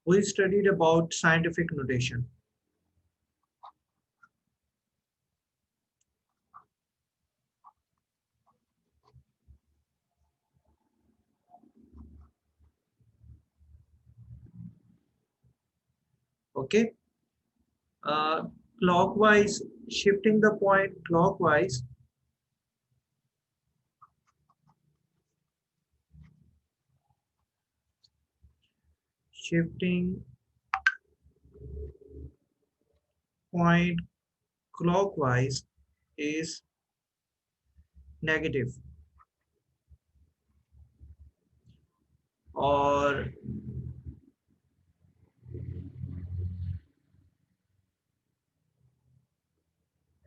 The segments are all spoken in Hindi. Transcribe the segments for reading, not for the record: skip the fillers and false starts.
We studied about scientific notation. Okay. Clockwise, shifting the point clockwise. Shifting point clockwise is negative, or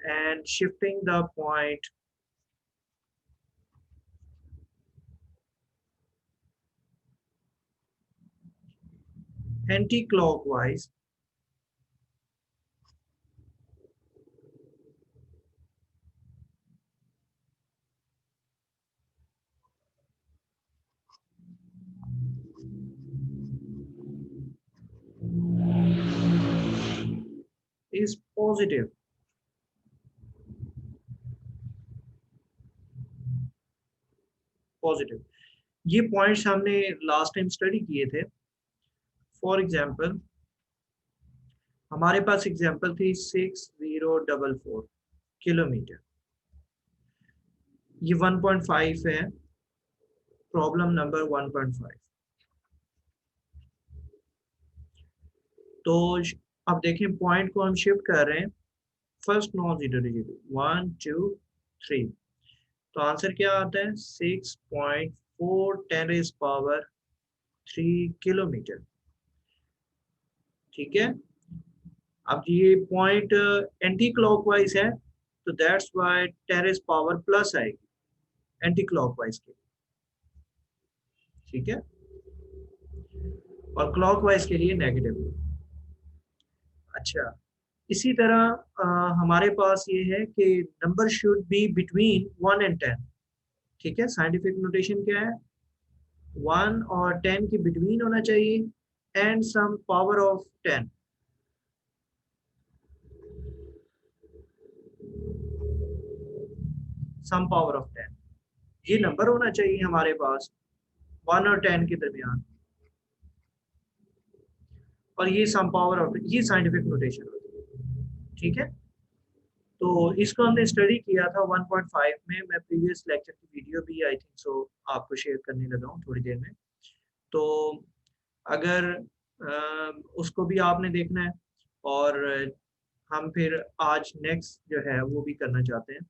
and shifting the point anti-clockwise is positive. Positive, ये पॉइंट्स हमने लास्ट टाइम स्टडी किए थे. फॉर एग्जांपल हमारे पास एग्जांपल थी 6044 किलोमीटर, ये 1.5 है. Problem number 1.5. तो अब देखें पॉइंट को हम शिफ्ट कर रहे हैं फर्स्ट नॉन जीरो डिजिट 1 2 3. तो आंसर क्या आता है 6.4 10⁻³ किलोमीटर. ठीक है. अब ये पॉइंट एंटी क्लॉकवाइज है तो दैट्स वाई 10⁻+ आएगी एंटी क्लॉकवाइज के. ठीक है. और क्लॉकवाइज के लिए नेगेटिव. अच्छा, इसी तरह हमारे पास ये है कि number should be between 1 and 10. ठीक है. साइंटिफिक नोटेशन क्या है 1 और 10 के बिटवीन होना चाहिए and some power of 10. Some power of 10 ये नंबर होना चाहिए हमारे पास 1 और 10 के दरमियान, और ये सम पावर ऑफ, ये साइंटिफिक नोटेशन होती है. ठीक है. तो इसको हमने स्टडी किया था 1.5 में. मैं प्रीवियस लेक्चर की वीडियो भी आई थिंक सो आपको शेयर करने लगा हूँ थोड़ी देर में. तो अगर उसको भी आपने देखना है, और हम फिर आज नेक्स्ट जो है वो भी करना चाहते हैं.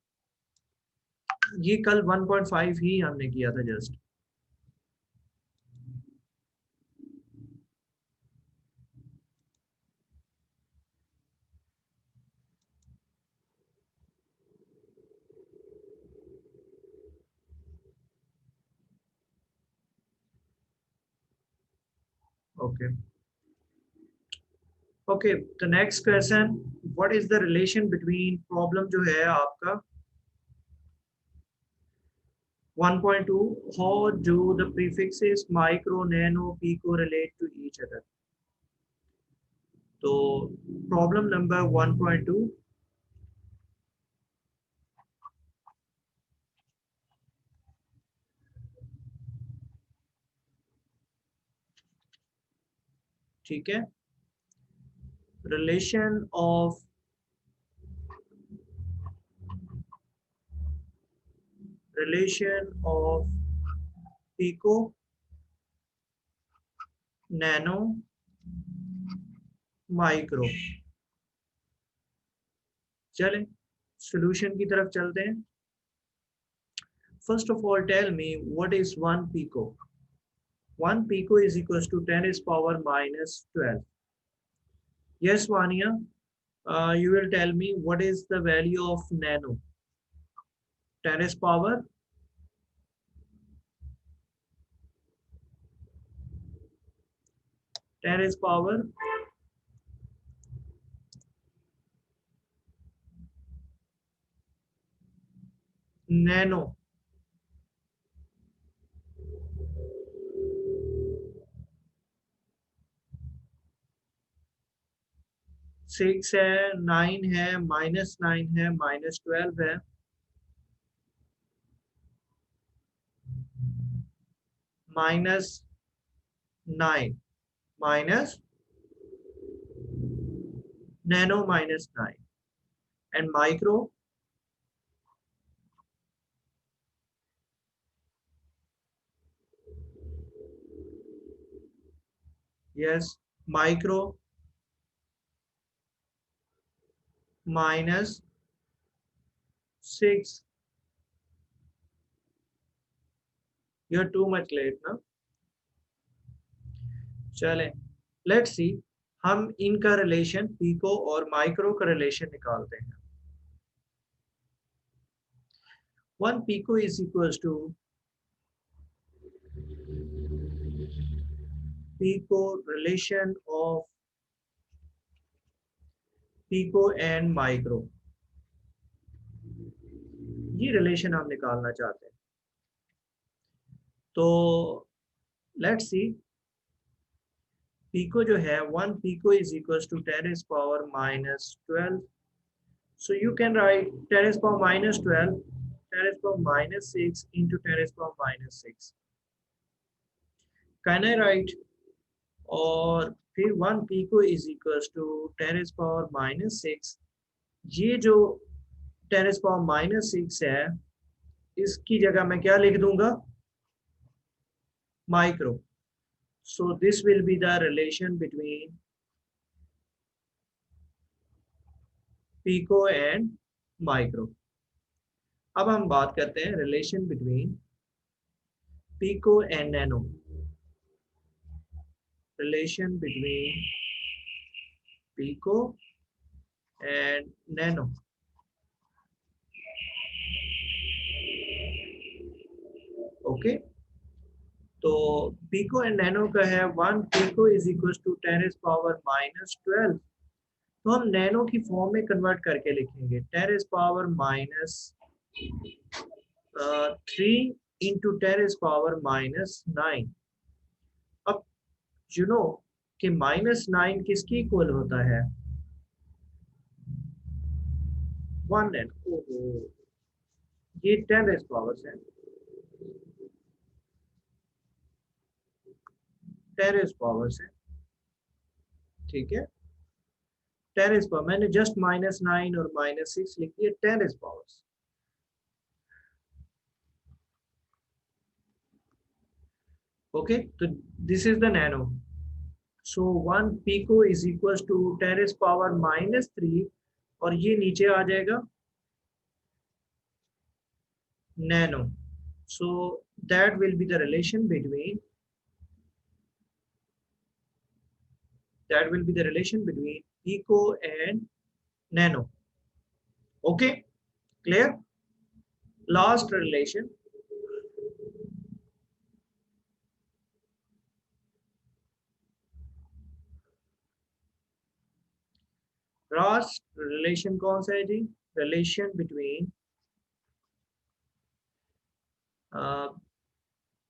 ये कल 1.5 ही हमने किया था जस्ट. ओके. ओके, तो next question, what is the relation between, problem जो है आपका 1.2, how do the prefixes micro, nano, pico relate to each other. तो प्रॉब्लम नंबर 1.2, ठीक है. Relation of pico, nano, micro. चलें सॉल्यूशन की तरफ चलते हैं. First of all tell me what is 1 pico. 1 pico is equals to 10⁻⁻12. Yes, Vania, you will tell me what is the value of nano. 10 is power 10 is power nano. 6 है, 9 है, -9 है, -12 है, -9 minus nano -9 and micro yes micro -6 you are too much late ना। चले लेट्स सी, हम इनका रिलेशन पीको और माइक्रो का रिलेशन निकालते हैं। 1 pico is equals to pico relation of pico and micro, ये रिलेशन हम निकालना चाहते हैं। तो लेट्स सी, pico जो है 1 pico is equals to 10 raised power -12, so you can write 10 raised power -12, 10 raised power -6 into 10 raised power -6, can I write? और फिर 1 pico is equals to 10 raised power -6, ये जो 10 raised power -6 है, इसकी जगह मैं क्या लिख दूंगा? Micro. So this will be the relation between pico and micro. अब हम बात करते हैं relation between pico and nano. Relation between pico and nano. Okay, तो पिको एंड नैनो का है 1 pico is equal to 10 raised power -12, तो हम नैनो की फॉर्म में कन्वर्ट करके लिखेंगे 10 raised power -3 into 10 raised power -9। अब यू नो कि -9 किसकी इक्वल होता है? 1 नैनो। ओहो, ये 10 raised power है, 10 raised power है, ठीक है। 10 raised power, मैंने जस्ट -9 और -6 लिख दिया, 10 raised power। ओके, तो this is the nano. So 1 pico is equal to 10 raised power -3, और ये नीचे आ जाएगा nano. So that will be the relation between, that will be the relation between pico and nano. Okay, clear? Last relation, last relation कौन सा है जी? relation between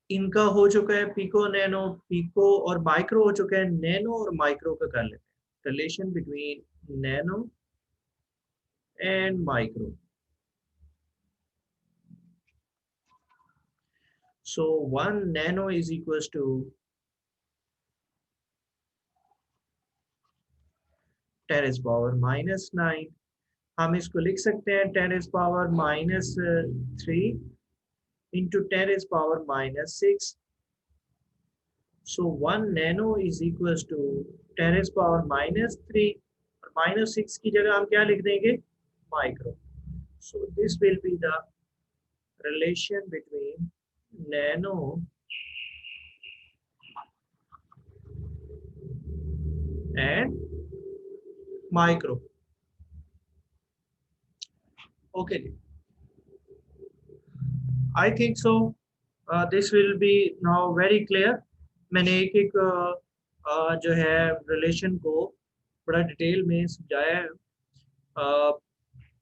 इनका हो चुका है पिको नैनो, पिको और माइक्रो हो चुका है, नैनो और माइक्रो का कर लेते हैं। Relation between nano and micro. so 1 nano is equals to 10 raised power -9, हम इसको लिख सकते हैं 10 raised power -3 into 10 raised power -6. So 1 nano is equals to 10 raised power -3, और -6 की जगह हम क्या लिख देंगे? Micro. So this will be the relation between nano and micro. Okay, I think so. This will be now very clear. मैंने एक एक जो है रिलेशन को बड़ा डिटेल में समझाया है।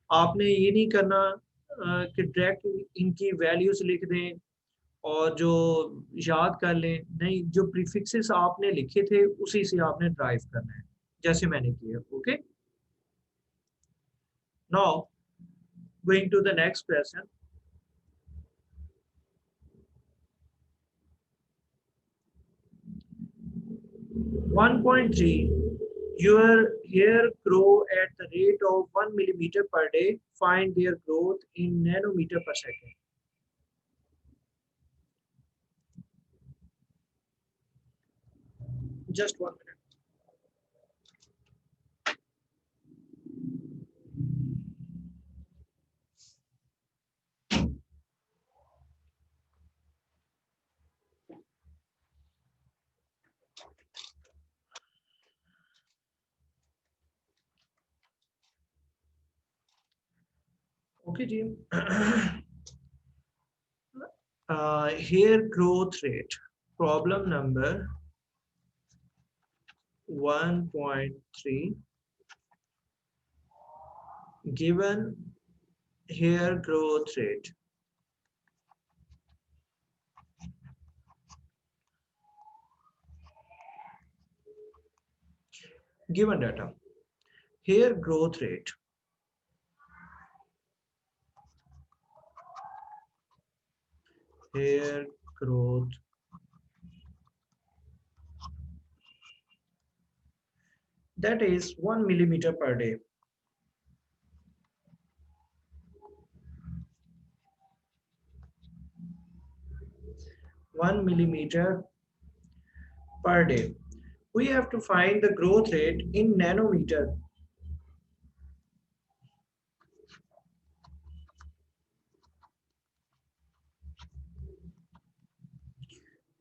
आपने ये नहीं करना कि डायरेक्ट इनकी वैल्यूज लिख दें और जो याद कर लें, नहीं, जो प्रीफिक्सेस आपने लिखे थे उसी से आपने ड्राइव करना है, जैसे मैंने किया। Okay. Now going to the next question. One point three. Your hair grow at the rate of 1 millimeter per day. Find their growth in nanometer per second. Just 1 minute. Okay, Jim. Hair growth rate. Problem number 1.3. Given hair growth rate. Given data. Hair growth rate. Hair growth. That is 1 millimeter per day. 1 millimeter per day. We have to find the growth rate in nanometer.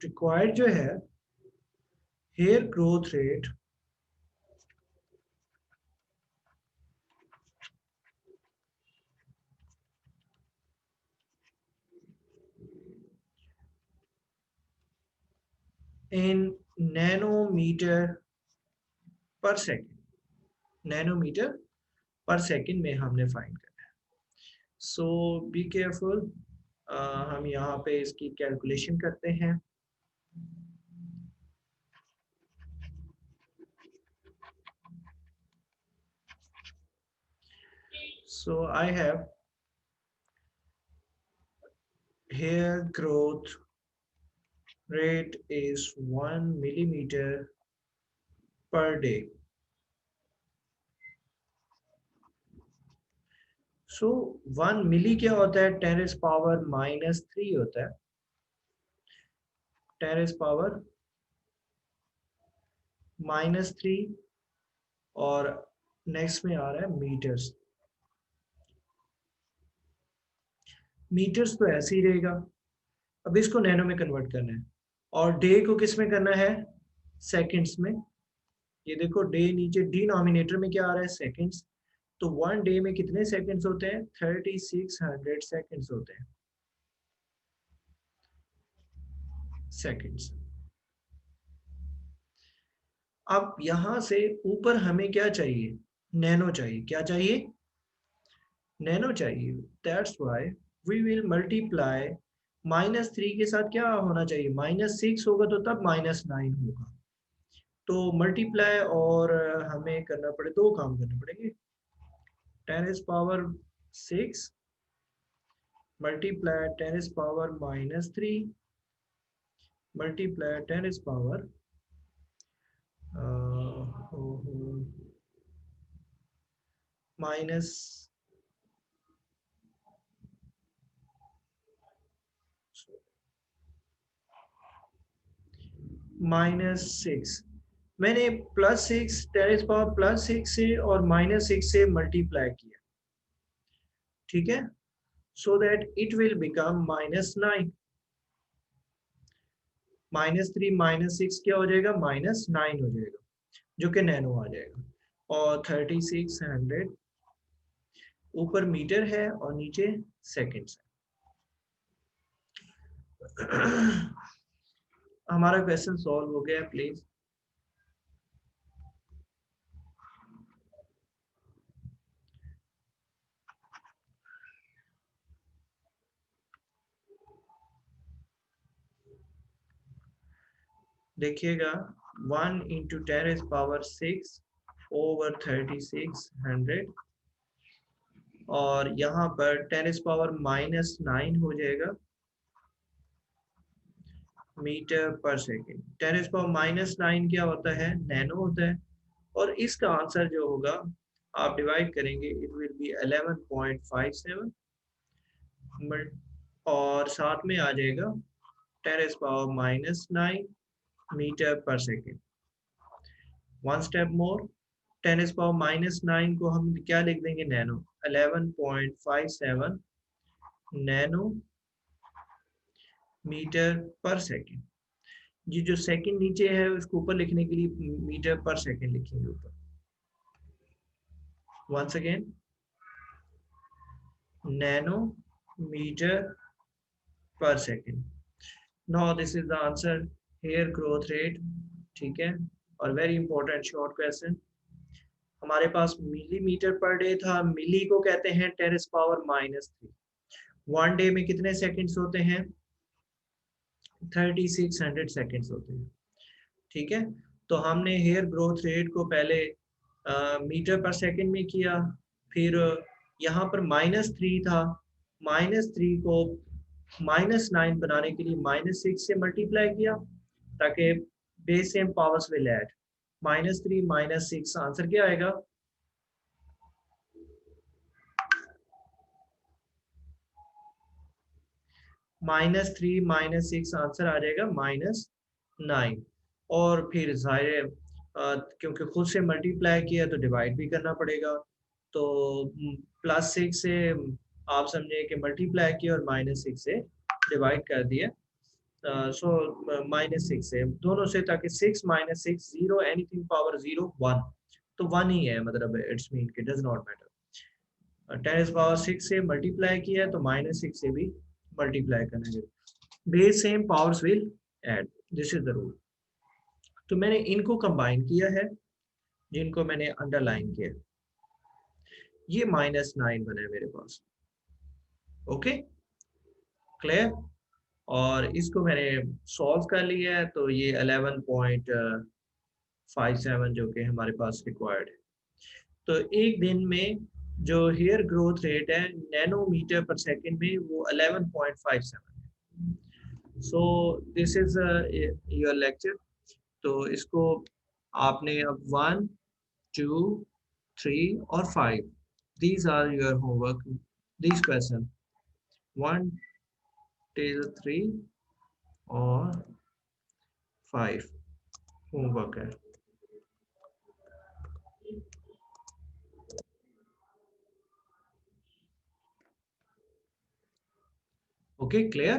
Required जो है hair growth rate in nanometer per second. Nanometer per second में हमने फाइंड करना है. So be careful. हम यहाँ पे इसकी कैलकुलेशन करते हैं. So I have hair growth rate is 1 millimeter per day. So 1 मिली क्या होता है? 10 पावर -3 होता है. 10 पावर -3 और नेक्स्ट में आ रहा है मीटर्स. मीटर्स तो ऐसे ही रहेगा. अब इसको नैनो में कन्वर्ट करना है और डे को किस में करना है? सेकंड्स में. ये देखो डे नीचे डिनोमिनेटर में क्या आ रहा है? सेकंड्स. तो 1 डे में कितने सेकंड्स होते हैं? 3600 सेकंड्स होते हैं. सेकंड्स. अब यहां से ऊपर हमें क्या चाहिए? नैनो चाहिए. क्या चाहिए? नैनो चाहिए. That's why we will multiply. -3 के साथ क्या होना चाहिए? -6 होगा तो तब -9 होगा. तो मल्टीप्लाई और हमें करना पड़े, दो काम करने पड़ेंगे. 10 power 6 multiply 10 power -3 multiply 10 power minus -6. मैंने +6 10 पावर +6 से और -6 से मल्टीप्लाई किया. ठीक है. So that it will become -9. -3 -6 क्या हो जाएगा? -9 हो जाएगा, जो कि नैनो आ जाएगा. और 3600 ऊपर मीटर है और नीचे सेकंड्स है. हमारा क्वेश्चन सॉल्व हो गया. प्लीज देखिएगा. 1 इंटू 10 पावर 6 ओवर 3600 और यहाँ पर 10⁻⁻9 हो जाएगा मीटर पर सेकेंड। 10⁻⁻9 क्या होता है? नैनो होता है। और इसका आंसर जो होगा आप डिवाइड करेंगे, इट विल बी 11.57 और साथ में आ जाएगा 10⁻⁻9 मीटर पर सेकेंड। वन स्टेप मोर, 10⁻⁻9 को हम क्या लिख देंगे? नैनो। 11.57 नैनो मीटर पर सेकेंड। ये जो सेकेंड नीचे है उसको ऊपर लिखने के लिए मीटर पर सेकेंड लिखेंगे ऊपर। once again nanometer per second. Now this is the answer, hair growth rate. ठीक है, और वेरी इंपॉर्टेंट शॉर्ट क्वेश्चन। हमारे पास मिलीमीटर पर डे था, मिली को कहते हैं 10⁻⁻3। वन डे में कितने सेकंड्स होते हैं? 3600 सेकंड्स होते हैं। ठीक है, तो हमने हेयर ग्रोथ रेट को पहले मीटर पर सेकंड में किया, फिर यहाँ पर -3 था, -3 को -9 बनाने के लिए -6 से मल्टीप्लाई किया ताकि base same powers will add. -3 -6 answer क्या आएगा? -3 -6 आंसर आ जाएगा -9। और फिर जाहिर क्योंकि खुद से मल्टीप्लाई किया तो डिवाइड भी करना पड़ेगा, तो +6 से आप समझे कि मल्टीप्लाई किया और -6 से डिवाइड कर दिया। सो -6 से दोनों से, ताकि 6 -6 0 एनीथिंग पावर 0 1, तो 1 ही है, मतलब इट्स मीन कि डज नॉट मैटर। 10⁻6 से मल्टीप्लाई किया है तो -6 से भी मल्टीप्लाई करना है। Base same powers will add, this is the rule. तो मैंने इनको कंबाइन किया है, जिनको मैंने अंडरलाइन किया, ये -9 बना है मेरे पास। Okay, clear? और इसको मैंने सॉल्व कर लिया है, तो ये 11.57 जो कि हमारे पास रिक्वायर्ड है। तो एक दिन में जो हेयर ग्रोथ रेट है नैनोमीटर पर सेकंड में, वो 11.57 है। So this is your lecture. तो इसको आपने अब 1 2 3 और 5, these are your homework, these question 1 till 3 और 5 होमवर्क है। Okay, clear?